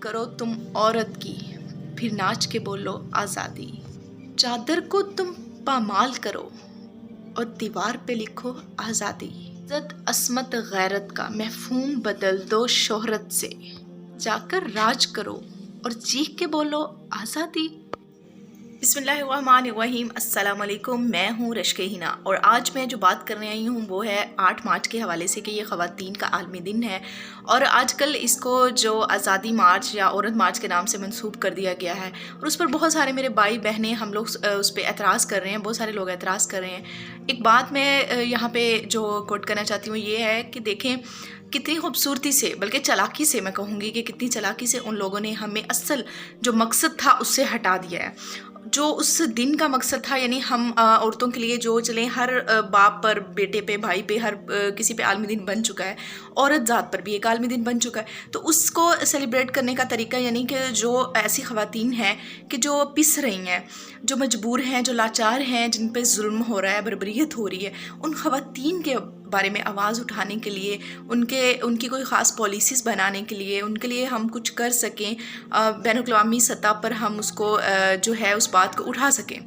करो तुम औरत की, फिर नाच के बोलो आज़ादी। चादर को तुम पामाल करो और दीवार पे लिखो आज़ादी। इज़्ज़त अस्मत गैरत का मफ़हूम बदल दो शोहरत से, जाकर राज करो और चीख के बोलो आज़ादी। बिस्मिल्लाहिर्रहमानिर्रहीम, अस्सलाम वालेकुम। मैं हूँ रश्के हिना और आज मैं जो बात करने आई हूँ वो है 8 मार्च के हवाले से कि ये ख़वातीन का आलमी दिन है और आजकल इसको जो आज़ादी मार्च या औरत मार्च के नाम से मंसूब कर दिया गया है और उस पर बहुत सारे मेरे भाई बहनें हम लोग उस पर एतराज़ कर रहे हैं, बहुत सारे लोग एतराज़ कर रहे हैं। एक बात मैं यहाँ पर जो कोट करना चाहती हूँ ये है कि देखें कितनी खूबसूरती से, बल्कि चालाकी से मैं कहूँगी कि कितनी चालाकी से उन लोगों ने हमें असल जो मकसद था उससे हटा दिया है। जो उस दिन का मकसद था, यानी हम औरतों के लिए जो चलें हर बाप पर, बेटे पे, भाई पे, हर किसी पे आलमी दिन बन चुका है, औरत ज़ात पर भी एक आलमी दिन बन चुका है। तो उसको सेलिब्रेट करने का तरीका यानी कि जो ऐसी ख़वातीन हैं कि जो पिस रही हैं, जो मजबूर हैं, जो लाचार हैं, जिन पे जुल्म हो रहा है, बर्बरियत हो रही है, उन ख़वातीन के बारे में आवाज़ उठाने के लिए, उनकी कोई ख़ास पॉलिसीज़ बनाने के लिए, उनके लिए हम कुछ कर सकें, बैनुल-अक़वामी सतह पर हम उसको जो है उस बात को उठा सकें।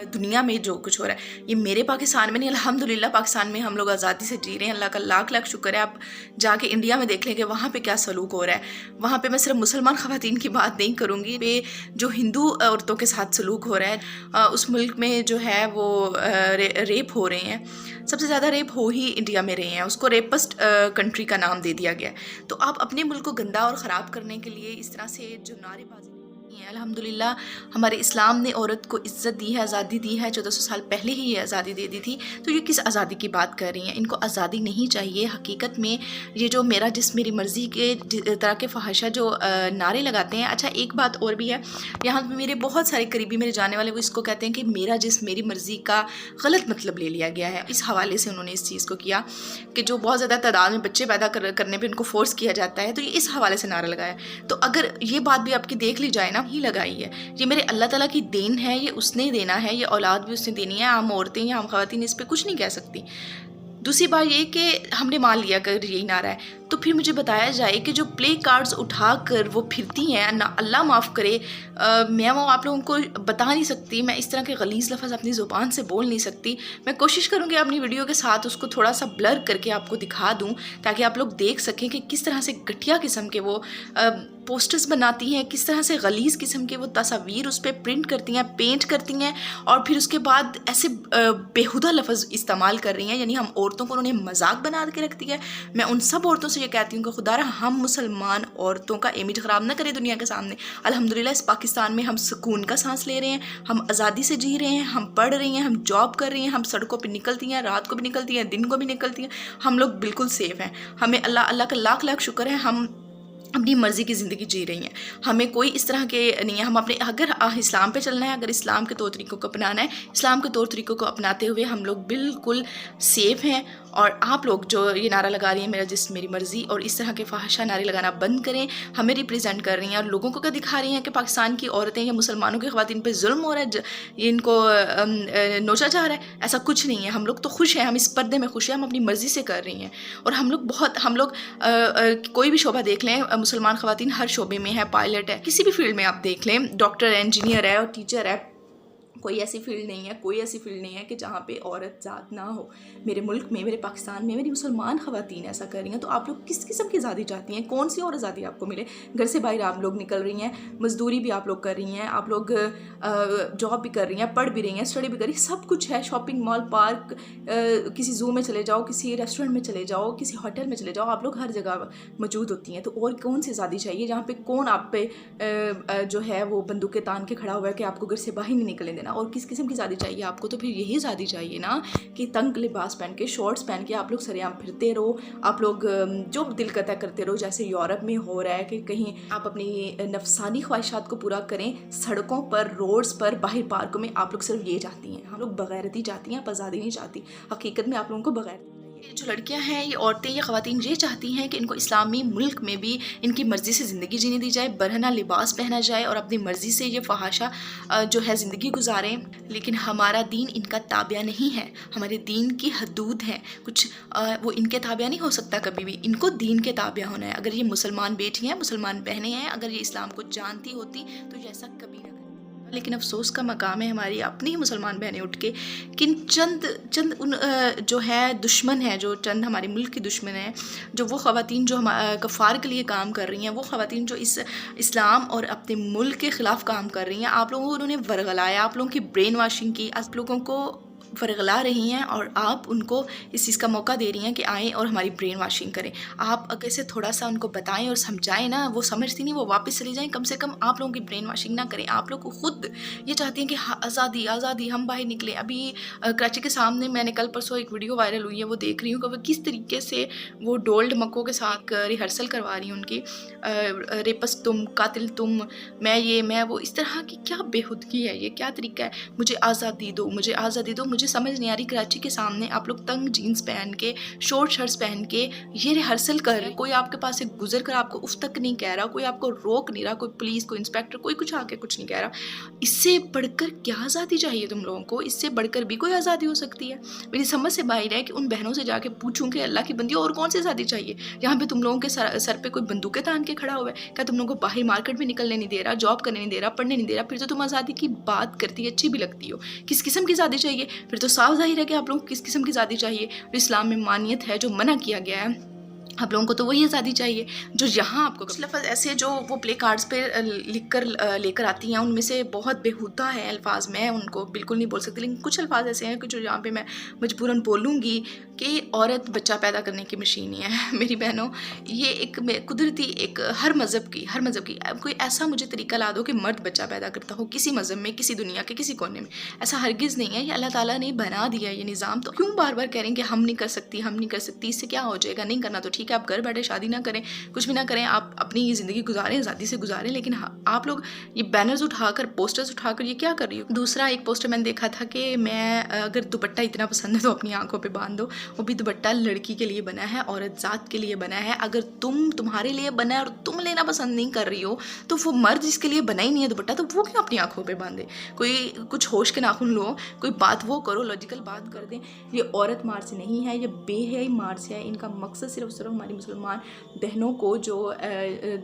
दुनिया में जो कुछ हो रहा है ये मेरे पाकिस्तान में नहीं, अल्हम्दुलिल्लाह पाकिस्तान में हम लोग आज़ादी से जी रहे हैं। अल्लाह का लाख लाख शुक्र है। आप जाके इंडिया में देख लें कि वहाँ पे क्या सलूक हो रहा है। वहाँ पे मैं सिर्फ मुसलमान ख़वातीन की बात नहीं करूँगी, पे जो हिंदू औरतों के साथ सलूक हो रहा है उस मुल्क में जो है वो रेप हो रहे हैं। सबसे ज़्यादा रेप हो ही इंडिया में रहे हैं, उसको रेपिस्ट कंट्री का नाम दे दिया गया। तो आप अपने मुल्क को गंदा और ख़राब करने के लिए इस तरह से जो नारेबाजी है, अल्हम्दुलिल्लाह हमारे इस्लाम ने औरत को इज़्ज़त दी है, आज़ादी दी है। 1400 साल पहले ही ये आज़ादी दे दी थी। तो ये किस आज़ादी की बात कर रही हैं? इनको आज़ादी नहीं चाहिए। हकीकत में ये जो मेरा जिस्म मेरी मर्ज़ी के तरह के फ़हाशा जो नारे लगाते हैं। अच्छा, एक बात और भी है, यहाँ पे मेरे बहुत सारे करीबी मेरे जाने वाले वो इसको कहते हैं कि मेरा जिस्म मेरी मर्ज़ी का गलत मतलब ले लिया गया है। इस हवाले से उन्होंने इस चीज़ को किया कि जो बहुत ज़्यादा तादाद में बच्चे पैदा करने पर उनको फ़ोर्स किया जाता है, तो ये इस हवाले से नारा लगाया। तो अगर ये बात भी आपकी देख ली जाए ना, ही लगाई है, ये मेरे अल्लाह ताला की देन है, ये उसने देना है, ये औलाद भी उसने देनी है। हम औरतें या हम ख़वातीन इस पर कुछ नहीं कह सकती। दूसरी बात ये कि हमने मान लिया अगर यही नारा है तो फिर मुझे बताया जाए कि जो प्ले कार्ड्स उठा कर वो फिरती हैं ना, अल्लाह माफ़ करे, मैं वो आप लोगों को बता नहीं सकती, मैं इस तरह के गलीज़ लफ्ज़ अपनी ज़ुबान से बोल नहीं सकती। मैं कोशिश करूँगी अपनी वीडियो के साथ उसको थोड़ा सा ब्लर करके आपको दिखा दूँ ताकि आप लोग देख सकें कि किस तरह से घटिया किस्म के वो पोस्टर्स बनाती हैं, किस तरह से गलीज़ किस्म के वो तस्वीर उस पर प्रिंट करती हैं, पेंट करती हैं और फिर उसके बाद ऐसे बेहुदा लफ्ज़ इस्तेमाल कर रही हैं। यानी हम औरतों को उन्होंने मजाक बना के रख दिया है। मैं उन सब औरतों से ये कहती हूँ कि खुदारा हम मुसलमान औरतों का इमेज ख़राब ना करें दुनिया के सामने। अल्हम्दुलिल्लाह इस पाकिस्तान में हम सुकून का सांस ले रहे हैं, हम आज़ादी से जी रहे हैं, हम पढ़ रही हैं, हम जॉब कर रही हैं, हम सड़कों पर निकलती हैं, रात को भी निकलती हैं, दिन को भी निकलती हैं, हम लोग बिल्कुल सेफ़ हैं। हमें अल्लाह का लाख लाख शुक्र है, हम अपनी मर्ज़ी की ज़िंदगी जी रही हैं। हमें कोई इस तरह के नहीं है। हम अपने अगर इस्लाम पे चलना है, अगर इस्लाम के तौर तरीक़ों को अपनाना है, इस्लाम के तौर तरीक़ों को अपनाते हुए हम लोग बिल्कुल सेफ़ हैं। और आप लोग जो ये नारा लगा रही हैं मेरा जिस्म मेरी मर्ज़ी और इस तरह के फ़हाशा नारे लगाना बंद करें। हमें रिप्रेजेंट कर रही हैं और लोगों को क्या दिखा रही हैं कि पाकिस्तान की औरतें या मुसलमानों की ख़वातीन पे जुल्म हो रहा है, इनको नोचा जा रहा है। ऐसा कुछ नहीं है। हम लोग तो खुश हैं, हम इस पर्दे में खुश हैं, हम अपनी मर्ज़ी से कर रही हैं। और हम लोग कोई भी शोबा देख लें, मुसलमान ख़वातीन हर शोबे में है, पायलट है, किसी भी फील्ड में आप देख लें, डॉक्टर है, इंजीनियर है और टीचर है। कोई ऐसी फील्ड नहीं है, कोई ऐसी फील्ड नहीं है कि जहाँ पे औरत ज़ात ना हो। मेरे मुल्क में, मेरे पाकिस्तान में मेरी मुसलमान ख़वातीन ऐसा कर रही हैं। तो आप लोग किस किस्म की आज़ादी चाहती हैं? कौन सी और आज़ादी आपको मिले? घर से बाहर आप लोग निकल रही हैं, मज़दूरी भी आप लोग कर रही हैं, आप लोग जॉब भी कर रही हैं, पढ़ भी रही हैं, स्टडी भी कर रही हैं, सब कुछ है। शॉपिंग मॉल, पार्क, किसी ज़ू में चले जाओ, किसी रेस्टोरेंट में चले जाओ, किसी होटल में चले जाओ, आप लोग हर जगह मौजूद होती हैं। तो और कौन सी आज़ादी चाहिए जहाँ पे कौन आप पे जो है वो बंदूकें तान के खड़ा हुआ है कि आपको घर से बाहर नहीं निकलने देना? और किस किस्म की आज़ादी चाहिए आपको? तो फिर यही आज़ादी चाहिए ना कि तंग लिबास पहन के, शॉर्ट्स पहन के आप लोग सरेआम फिरते रहो, आप लोग जो दिल करता करते रहो, जैसे यूरोप में हो रहा है कि कहीं आप अपनी नफसानी ख्वाहिशात को पूरा करें। सड़कों पर, रोड्स पर, बाहर पार्कों में आप लोग सिर्फ ये चाहती हैं। हम लोग बगैरती चाहती हैं, आप आज़ादी नहीं चाहती। हकीकत में आप लोगों को बगैरती चाहिए। جو لڑکیاں ہیں، یہ عورتیں، یہ خواتین یہ چاہتی ہیں کہ ان کو اسلامی ملک میں بھی ان کی مرضی سے زندگی جینے دی جائے، برہنہ لباس پہنا جائے اور اپنی مرضی سے یہ فحاشہ جو ہے زندگی گزاریں، لیکن ہمارا دین ان کا تابع نہیں ہے، ہمارے دین کی حدود ہیں کچھ، وہ ان کے تابع نہیں ہو سکتا کبھی بھی، ان کو دین کے تابع ہونا ہے۔ اگر یہ مسلمان بیٹیاں، مسلمان بہنیں ہیں، اگر یہ اسلام کو جانتی ہوتی تو یہ ایسا کبھی نہ کرتی۔ لیکن افسوس کا مقام ہے ہماری اپنی ہی مسلمان بہنیں اٹھ کے کن چند ان جو ہے دشمن ہیں، جو چند ہمارے ملک کی دشمن ہیں، جو وہ خواتین جو کفار کے لیے کام کر رہی ہیں، وہ خواتین جو اس اسلام اور اپنے ملک کے خلاف کام کر رہی ہیں، آپ لوگوں کو انہوں نے ورغلایا، آپ لوگوں کی برین واشنگ کی، آپ لوگوں کو ورغلا رہی ہیں اور آپ ان کو اس چیز کا موقع دے رہی ہیں کہ آئیں اور ہماری برین واشنگ کریں۔ آپ اگر سے تھوڑا سا ان کو بتائیں اور سمجھائیں نا، وہ سمجھتی نہیں، وہ واپس چلی جائیں، کم سے کم آپ لوگوں کی برین واشنگ نہ کریں۔ آپ لوگ خود یہ چاہتی ہیں کہ آزادی آزادی، ہم باہر نکلیں۔ ابھی کراچی کے سامنے میں نے کل پرسوں ایک ویڈیو وائرل ہوئی ہے، وہ دیکھ رہی ہوں کہ وہ کس طریقے سے وہ ڈول ڈھمکوں کے ساتھ ریہرسل کروا رہی ہیں ان کی، ریپس تم، قاتل تم، میں یہ میں وہ، اس طرح کی کیا بےہودگی ہے، یہ کیا طریقہ ہے؟ مجھے آزادی دو، مجھے آزادی دو۔ مجھے سمجھ نہیں آ رہی، کراچی کے سامنے آپ لوگ تنگ جینز پہن کے، شارٹ شرٹس پہن کے یہ ریہرسل کر رہے ہیں، کوئی آپ کے پاس سے گزر کر آپ کو اف تک نہیں کہہ رہا، کوئی آپ کو روک نہیں رہا، کوئی پولیس، کوئی انسپیکٹر، کوئی کچھ آ کے کچھ نہیں کہہ رہا۔ اس سے بڑھ کر کیا آزادی چاہیے تم لوگوں کو؟ اس سے بڑھ کر بھی کوئی آزادی ہو سکتی ہے؟ میری سمجھ سے باہر ہے کہ ان بہنوں سے جا کے پوچھوں کہ اللہ کی بندی اور کون سی آزادی چاہیے؟ یہاں پہ تم لوگوں کے سر پہ کوئی بندوقیں تان کے کھڑا ہوا ہے؟ کیا تم لوگوں کو باہر مارکیٹ میں نکلنے نہیں دے رہا، جاب کرنے نہیں دے رہا، پڑھنے نہیں دے رہا؟ پھر تو تم آزادی کی بات کرتی ہے، اچھی بھی لگتی ہو۔ کس قسم کی آزادی چاہیے؟ پھر تو صاف ظاہر ہے کہ آپ لوگوں کو کس قسم کی آزادی چاہیے۔ جو اسلام میں مانیت ہے، جو منع کیا گیا ہے، آپ لوگوں کو تو وہی آزادی چاہیے جو یہاں آپ کو۔ کچھ لفظ ایسے جو وہ پلے کارڈز پہ لکھ کر لے کر آتی ہیں، ان میں سے بہت بےہودہ ہیں الفاظ، میں ان کو بالکل نہیں بول سکتی، لیکن کچھ الفاظ ایسے ہیں کہ جو یہاں پہ میں مجبوراً بولوں گی کہ عورت بچہ پیدا کرنے کی مشین ہی ہے۔ میری بہنوں، یہ ایک قدرتی ایک ہر مذہب کی کوئی ایسا مجھے طریقہ لا دو کہ مرد بچہ پیدا کرتا ہو کسی مذہب میں، کسی دنیا کے کسی کونے میں، ایسا ہرگز نہیں ہے۔ یہ اللہ تعالیٰ نے بنا دیا یہ نظام، تو کیوں بار بار کہہ رہے ہیں کہ ہم نہیں کر سکتی، ہم نہیں کر سکتی؟ اس سے کیا ہو جائے گا؟ نہیں کرنا تو ٹھیک ہے، آپ گھر بیٹھے شادی نہ کریں، کچھ بھی نہ کریں، آپ اپنی یہ زندگی گزاریں، آزادی سے گزاریں، لیکن آپ لوگ یہ بینرز اٹھا کر، پوسٹرز اٹھا کر یہ کیا کر رہی ہو؟ دوسرا ایک پوسٹر میں نے دیکھا تھا کہ میں اگر دوپٹہ اتنا پسند ہے تو اپنی آنکھوں پہ باندھ دو، وہ بھی دوپٹہ لڑکی کے لیے بنا ہے، عورت ذات کے لیے بنا ہے۔ اگر تمہارے لیے بنا ہے اور تم لینا پسند نہیں کر رہی ہو، تو وہ مرد جس کے لیے بنا ہی نہیں ہے دوپٹہ، تو وہ کیوں اپنی آنکھوں پہ باندھے؟ کوئی کچھ ہوش کے ناخن لو، کوئی بات وہ کرو، لاجیکل بات کر دیں۔ یہ عورت مارچ نہیں ہے، یہ بے حیائی مارچ ہے۔ ان کا مقصد صرف ہماری مسلمان بہنوں کو جو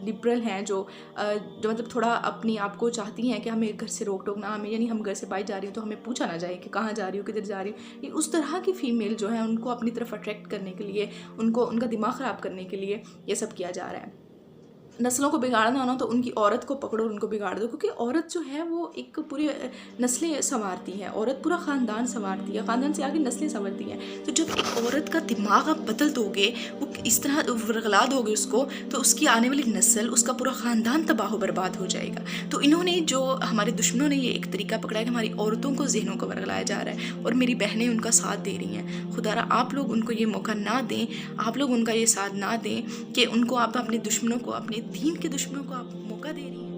لبرل ہیں، جو مطلب تھوڑا اپنی آپ کو چاہتی ہیں کہ ہمیں گھر سے روک ٹوک نہ، ہمیں یعنی ہم گھر سے باہر جا رہی ہوں تو ہمیں پوچھا نہ جائے کہ کہاں جا رہی ہو، کدھر جا رہی ہو۔ یہ اس طرح کی فیمیل جو ہیں، ان کو اپنی طرف اٹریکٹ کرنے کے لیے، ان کا دماغ خراب کرنے کے لیے یہ سب کیا جا رہا ہے۔ نسلوں کو بگاڑنا ہونا تو ان کی عورت کو پکڑو اور ان کو بگاڑ دو، کیونکہ عورت جو ہے وہ ایک پوری نسلیں سنوارتی ہے، عورت پورا خاندان سنوارتی ہے، خاندان سے آگے نسلیں سنورتی ہیں۔ تو جب ایک عورت کا دماغ آپ بدل دو گے، وہ اس طرح ورغلا دو گے اس کو، تو اس کی آنے والی نسل، اس کا پورا خاندان تباہ و برباد ہو جائے گا۔ تو انہوں نے جو ہمارے دشمنوں نے یہ ایک طریقہ پکڑا ہے کہ ہماری عورتوں کو ذہنوں کو ورغلایا جا رہا ہے، اور میری بہنیں ان کا ساتھ دے رہی ہیں۔ خدا را آپ لوگ ان کو یہ موقع نہ دیں، آپ لوگ ان کا یہ ساتھ نہ دیں کہ ان کو آپ اپنے دشمنوں کو، اپنے دین کے دشمنوں کو آپ موقع دے رہی ہیں۔